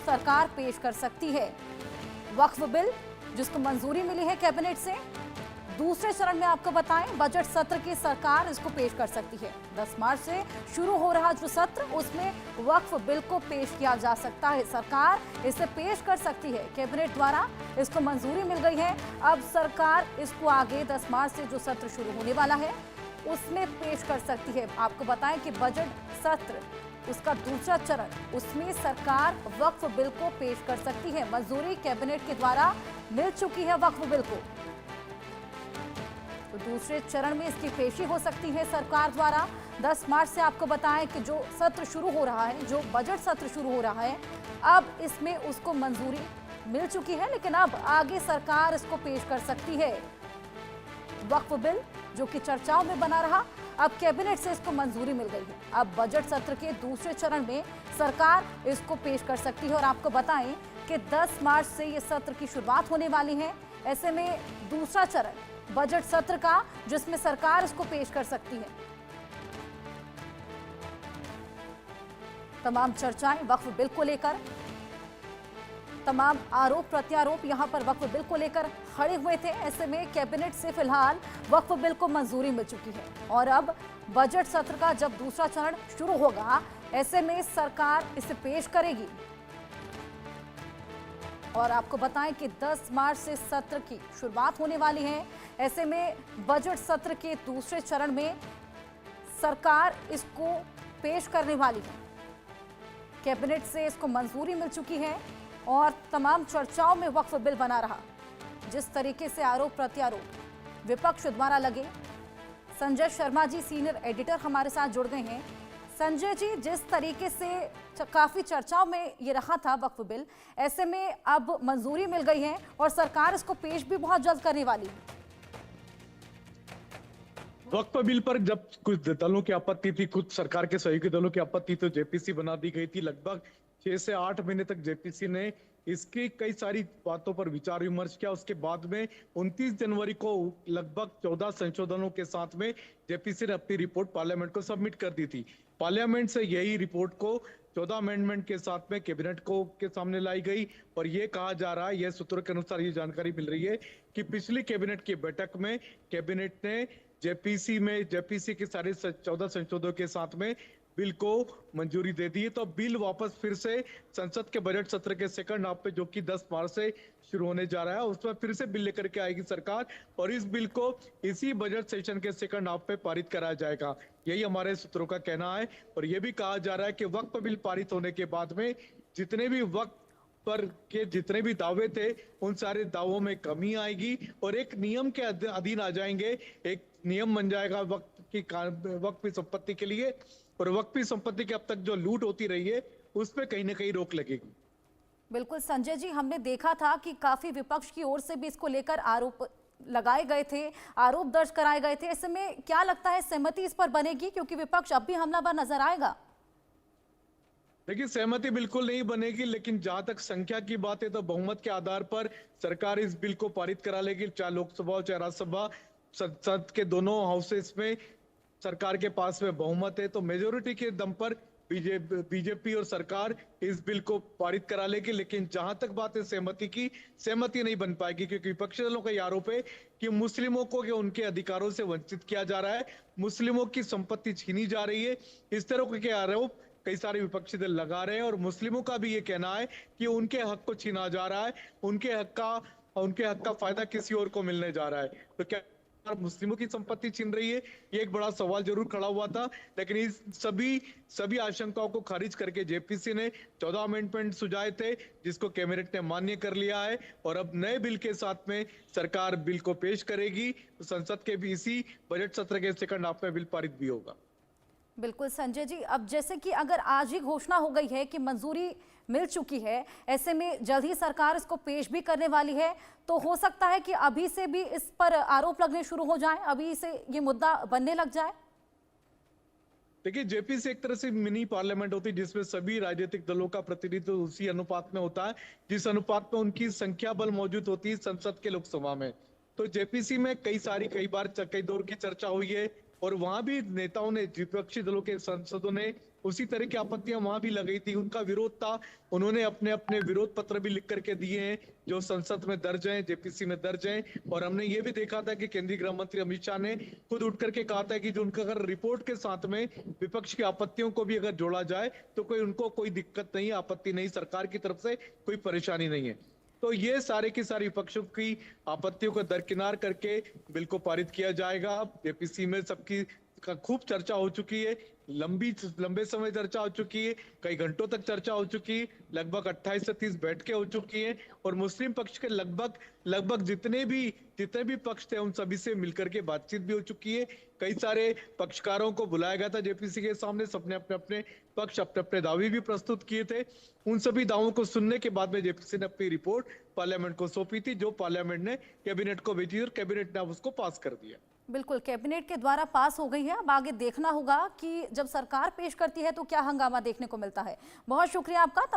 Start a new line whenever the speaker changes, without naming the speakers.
सरकार पेश कर सकती है। वक्फ बिल जिसको मंजूरी मिली है कैबिनेट से, दूसरे चरण में आपको बताएं बजट सत्र की सरकार इसको पेश कर सकती है। 10 मार्च से शुरू हो रहा जो सत्र उसमें वक्फ बिल को पेश किया जा सकता है। सरकार इसे पेश कर सकती है, कैबिनेट द्वारा इसको मंजूरी मिल गई है। अब सरकार इसको आगे 10 मार्च से जो सत्र शुरू होने वाला है उसमें पेश कर सकती है। आपको बताएं कि बजट सत्र उसका दूसरा चरण, उसमें सरकार वक्फ बिल को पेश कर सकती है। मंजूरी कैबिनेट के द्वारा मिल चुकी है वक्फ बिल को, तो दूसरे चरण में इसकी पेशी हो सकती है सरकार द्वारा। 10 मार्च से आपको बताएं कि जो सत्र शुरू हो रहा है, जो बजट सत्र शुरू हो रहा है, अब इसमें उसको मंजूरी मिल चुकी है, लेकिन अब आगे सरकार इसको पेश कर सकती है। वक्फ बिल जो कि चर्चाओं में बना रहा, अब कैबिनेट से इसको मंजूरी मिल गई है। अब बजट सत्र के दूसरे चरण में सरकार इसको पेश कर सकती है। और आपको बताएं कि 10 मार्च से ये सत्र की शुरुआत होने वाली है। ऐसे में दूसरा चरण बजट सत्र का, जिसमें सरकार इसको पेश कर सकती है। तमाम चर्चाएं वक्फ बिल को लेकर, तमाम आरोप प्रत्यारोप यहां पर वक्फ बिल को लेकर खड़े हुए थे। ऐसे में कैबिनेट से फिलहाल वक्फ बिल को मंजूरी मिल चुकी है और अब बजट सत्र का जब दूसरा चरण शुरू होगा, ऐसे में सरकार इसे पेश करेगी। और आपको बताएं कि 10 मार्च से सत्र की शुरुआत होने वाली है। ऐसे में बजट सत्र के दूसरे चरण में सरकार इसको पेश करने वाली है। कैबिनेट से इसको मंजूरी मिल चुकी है और तमाम चर्चाओं में वक्फ बिल बना रहा। जिस तरीके से आरोप प्रत्यारोप विपक्ष द्वारा लगे, संजय शर्मा जी सीनियर एडिटर हमारे साथ जुड़ गए हैं। संजय जी, जिस तरीके से काफी चर्चाओं में ये रहा था वक्फ बिल, ऐसे में अब मंजूरी मिल गई है और सरकार इसको पेश भी बहुत जल्द करने वाली है।
वक्फ बिल पर जब कुछ दलों की आपत्ति थी, कुछ सरकार के सहयोगी दलों की आपत्ति, तो जेपीसी बना दी गई थी। लगभग 6 से 8 महीने तक जेपीसी ने इसकी कई सारी बातों पर विचार विमर्श किया। उसके बाद में 29 जनवरी को लगभग 14 संशोधनों के साथ में जेपीसी ने अपनी रिपोर्ट पार्लियामेंट को सबमिट कर दी थी। पार्लियामेंट से यही रिपोर्ट को 14 अमेंडमेंट के साथ में कैबिनेट को के सामने लाई गई और ये कहा जा रहा है, यह सूत्रों के अनुसार ये जानकारी मिल रही है कि पिछली कैबिनेट की बैठक में कैबिनेट ने जेपीसी के सारे 14 संशोधनों के साथ में बिल को मंजूरी दे दी है। तो बिल वापस फिर से संसद के बजट सत्र के सेकंड हाफ पे, जो कि 10 मार्च से शुरू होने जा रहा है, उसमें फिर से बिल लेकर के आएगी सरकार और इस बिल को इसी बजट सेशन के सेकंड हाफ पे पारित कराया जाएगा। यही हमारे सूत्रों का कहना है। और यह भी कहा जा रहा है कि वक्फ बिल पारित होने के बाद में जितने भी वक्त पर के जितने भी दावे थे, उन सारे दावों में कमी आएगी और एक नियम के अधीन आ जाएंगे। एक नियम बन जाएगा वक्फ संपत्ति के लिए, और वक्फी संपत्ति की अब तक जो लूट होती रही है उस पे कहीं ना कहीं रोक लगेगी।
बिल्कुल संजय जी, हमने देखा था कि काफी विपक्ष की ओर से भी इसको लेकर आरोप लगाए गए थे, आरोप दर्ज कराए गए थे। ऐसे में क्या लगता है सहमति इस पर बनेगी, क्योंकि विपक्ष अब भी हमलावर नजर आएगा?
देखिए, सहमति बिल्कुल नहीं बनेगी, लेकिन जहां तक संख्या की बात है तो बहुमत के आधार पर सरकार इस बिल को पारित करा लेगी। चाहे लोकसभा और चाहे राज्यसभा, संसद के दोनों हाउसेस में सरकार के पास में बहुमत है, तो मेजोरिटी के दम पर बीजेपी और सरकार इस बिल को पारित करा लेगी। लेकिन जहां तक बात है सहमति की, सहमति नहीं बन पाएगी, क्योंकि विपक्षी दलों का आरोप है कि मुस्लिमों को उनके अधिकारों से वंचित किया जा रहा है, मुस्लिमों की संपत्ति छीनी जा रही है। इस तरह के आरोप कई सारे विपक्षी दल लगा रहे हैं और मुस्लिमों का भी ये कहना है कि उनके हक को छीना जा रहा है, उनके हक का फायदा किसी और को मिलने जा रहा है। तो क्या मुस्लिमों की संपत्ति छीन रही है? ये एक बड़ा सवाल जरूर खड़ा हुआ था, लेकिन इस सभी आशंकाओं को खारिज करके जेपीसी ने 14 अमेंडमेंट सुझाए थे, जिसको कैबिनेट ने मान्य कर लिया है और अब नए बिल के साथ में सरकार बिल को पेश करेगी। तो संसद के भी इसी बजट सत्र के सेकंड हाफ में बिल पारित भी होगा।
बिल्कुल संजय जी, अब जैसे कि अगर आज ही घोषणा हो गई है कि मंजूरी मिल चुकी है, ऐसे में जल्द ही सरकार इसको पेश भी करने वाली है, तो हो सकता है कि अभी से भी इस पर आरोप लगने शुरू हो जाएं, अभी से ये मुद्दा बनने लग जाए।
देखिए, जेपीसी एक तरह से मिनी पार्लियामेंट होती है, जिसमें सभी राजनीतिक दलों का प्रतिनिधित्व उसी अनुपात में होता है जिस अनुपात में उनकी संख्या बल मौजूद होती है संसद के लोकसभा में। तो जेपीसी में कई दौर की चर्चा हुई है और वहां भी नेताओं ने, विपक्षी दलों के सांसदों ने उसी तरह की आपत्तियां वहां भी लगाई थी, उनका विरोध था। उन्होंने अपने अपने विरोध पत्र भी लिख करके दिए हैं, जो संसद में दर्ज हैं, जेपीसी में दर्ज हैं। और हमने ये भी देखा था कि केंद्रीय गृह मंत्री अमित शाह ने खुद उठ करके कहा था कि जो उनका अगर रिपोर्ट के साथ में विपक्ष की आपत्तियों को भी अगर जोड़ा जाए तो उनको कोई दिक्कत नहीं, आपत्ति नहीं, सरकार की तरफ से कोई परेशानी नहीं है। तो ये सारे की सारी विपक्षों की आपत्तियों को दरकिनार करके बिल को पारित किया जाएगा। जेपीसी में सबकी का खूब चर्चा हो चुकी है, लंबे समय चर्चा हो चुकी है, कई घंटों तक चर्चा हो चुकी है, लगभग 28 से 30 बैठकें हो चुकी हैं। और मुस्लिम पक्ष के लगभग जितने भी पक्ष थे उन सभी से मिलकर के बातचीत भी हो चुकी है। कई सारे पक्षकारों को बुलाया गया था जेपीसी के सामने, सबने अपने अपने पक्ष, अपने अपने दावे भी प्रस्तुत किए थे। उन सभी दावों को सुनने के बाद में जेपीसी ने अपनी रिपोर्ट पार्लियामेंट को सौंपी थी, जो पार्लियामेंट ने कैबिनेट को भेजी और कैबिनेट ने अब उसको पास कर दिया।
बिल्कुल, कैबिनेट के द्वारा पास हो गई है। अब आगे देखना होगा कि जब सरकार पेश करती है तो क्या हंगामा देखने को मिलता है। बहुत शुक्रिया आपका।